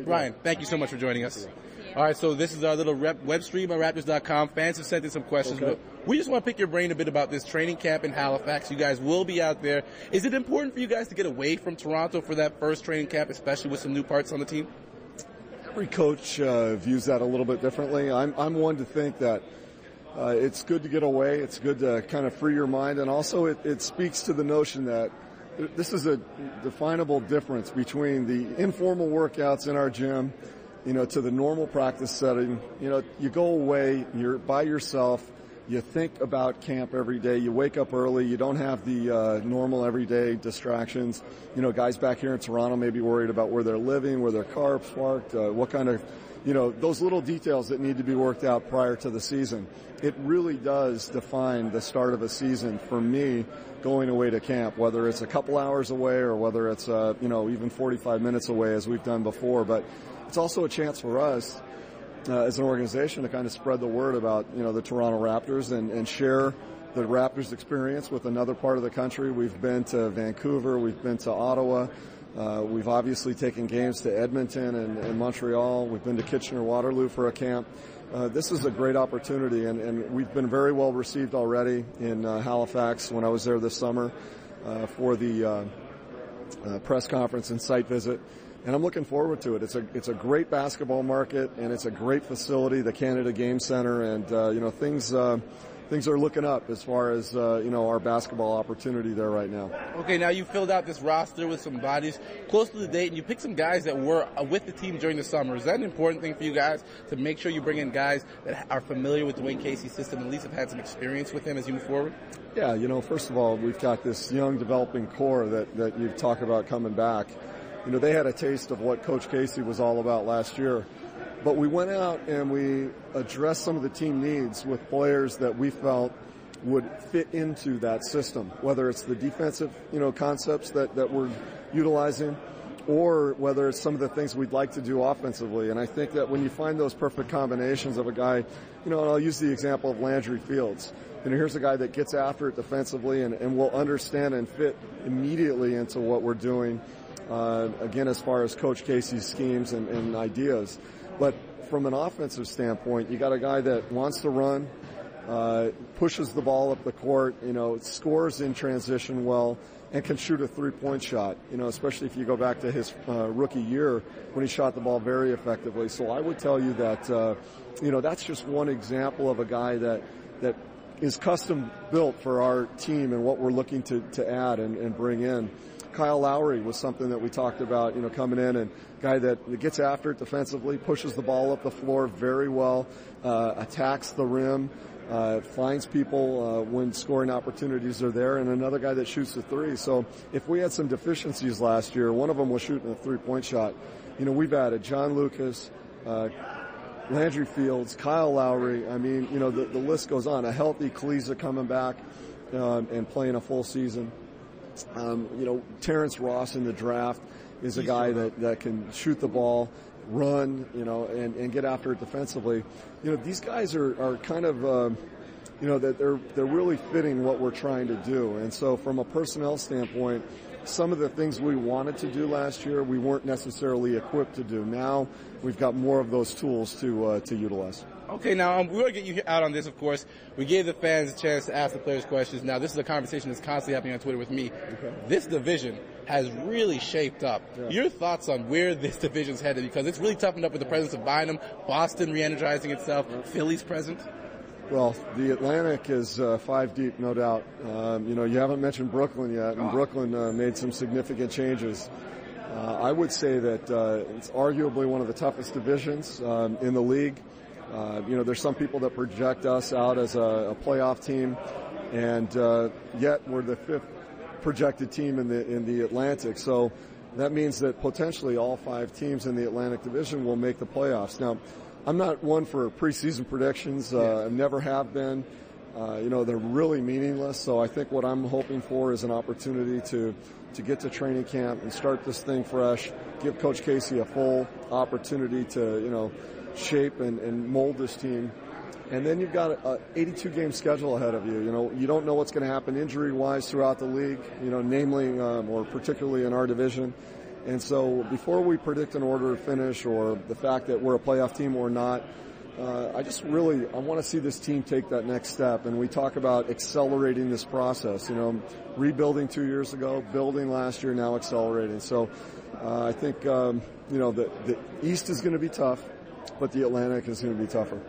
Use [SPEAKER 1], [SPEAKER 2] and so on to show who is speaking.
[SPEAKER 1] Bryan, thank you so much for joining us. All right, so this is our little web stream on Raptors.com. Fans have sent in some questions, but we just want to pick your brain a bit about this training camp in Halifax. You guys will be out there. Is it important for you guys to get away from Toronto for that first training camp, especially with some new parts on the team?
[SPEAKER 2] Every coach views that a little bit differently. I'm one to think that it's good to get away. It's good to kind of free your mind, and also it speaks to the notion that this is a definable difference between the informal workouts in our gym, to the normal practice setting. You go away, you're by yourself, you think about camp every day, you wake up early, you don't have the normal everyday distractions. Guys back here in Toronto may be worried about where they're living, where their car parked, what kind of, those little details that need to be worked out prior to the season. It really does define the start of a season for me going away to camp, whether it's a couple hours away or whether it's, even 45 minutes away as we've done before. But it's also a chance for us as an organization to kind of spread the word about, the Toronto Raptors and share the Raptors experience with another part of the country. We've been to Vancouver, we've been to Ottawa, we've obviously taken games to Edmonton and Montreal, we've been to Kitchener-Waterloo for a camp. This is a great opportunity, and we've been very well received already in Halifax when I was there this summer for the press conference and site visit. And I'm looking forward to it. It's a great basketball market, and it's a great facility, the Canada Game Center, and things are looking up as far as our basketball opportunity there right now.
[SPEAKER 1] Okay, now you filled out this roster with some bodies close to the date, and you picked some guys that were with the team during the summer. Is that an important thing for you guys to make sure you bring in guys that are familiar with Dwayne Casey's system and at least have had some experience with him as you move forward?
[SPEAKER 2] Yeah, first of all, we've got this young developing core that you talk about coming back. They had a taste of what Coach Casey was all about last year. But we went out and we addressed some of the team needs with players that we felt would fit into that system, whether it's the defensive, concepts that we're utilizing, or whether it's some of the things we'd like to do offensively. And I think that when you find those perfect combinations of a guy, and I'll use the example of Landry Fields. Here's a guy that gets after it defensively and will understand and fit immediately into what we're doing. Again, as far as Coach Casey's schemes and ideas. But from an offensive standpoint, you got a guy that wants to run, pushes the ball up the court, scores in transition well, and can shoot a three-point shot, especially if you go back to his rookie year when he shot the ball very effectively. So I would tell you that, that's just one example of a guy that is custom built for our team and what we're looking to add and bring in. Kyle Lowry was something that we talked about, coming in, and a guy that gets after it defensively, pushes the ball up the floor very well, attacks the rim, finds people when scoring opportunities are there, and another guy that shoots the three. So if we had some deficiencies last year, one of them was shooting a three-point shot. We've added John Lucas, Landry Fields, Kyle Lowry. I mean, the list goes on. A healthy Kaliza coming back and playing a full season. Terrence Ross in the draft is a guy that can shoot the ball, run, and get after it defensively. These guys are kind of, that they're really fitting what we're trying to do. And so from a personnel standpoint, some of the things we wanted to do last year, we weren't necessarily equipped to do. Now we've got more of those tools to utilize.
[SPEAKER 1] Okay, now we're going to get you out on this, of course. We gave the fans a chance to ask the players questions. Now, this is a conversation that's constantly happening on Twitter with me. Okay. This division has really shaped up. Yeah. Your thoughts on where this division's headed? Because it's really toughened up with the presence of Bynum, Boston re-energizing itself, Philly's present.
[SPEAKER 2] Well, the Atlantic is 5 deep, no doubt. You haven't mentioned Brooklyn yet, and Brooklyn made some significant changes. I would say that it's arguably one of the toughest divisions in the league. There's some people that project us out as a playoff team, and yet we're the 5th projected team in the Atlantic. So that means that potentially all 5 teams in the Atlantic Division will make the playoffs. Now, I'm not one for preseason predictions. I never have been. They're really meaningless. So I think what I'm hoping for is an opportunity to get to training camp and start this thing fresh, give Coach Casey a full opportunity to, shape and mold this team. And then you've got an 82-game schedule ahead of you. You don't know what's going to happen injury-wise throughout the league, namely or particularly in our division. And so before we predict an order to finish or the fact that we're a playoff team or not, I want to see this team take that next step. And we talk about accelerating this process, rebuilding 2 years ago, building last year, now accelerating. So I think, the East is going to be tough, but the Atlantic is going to be tougher.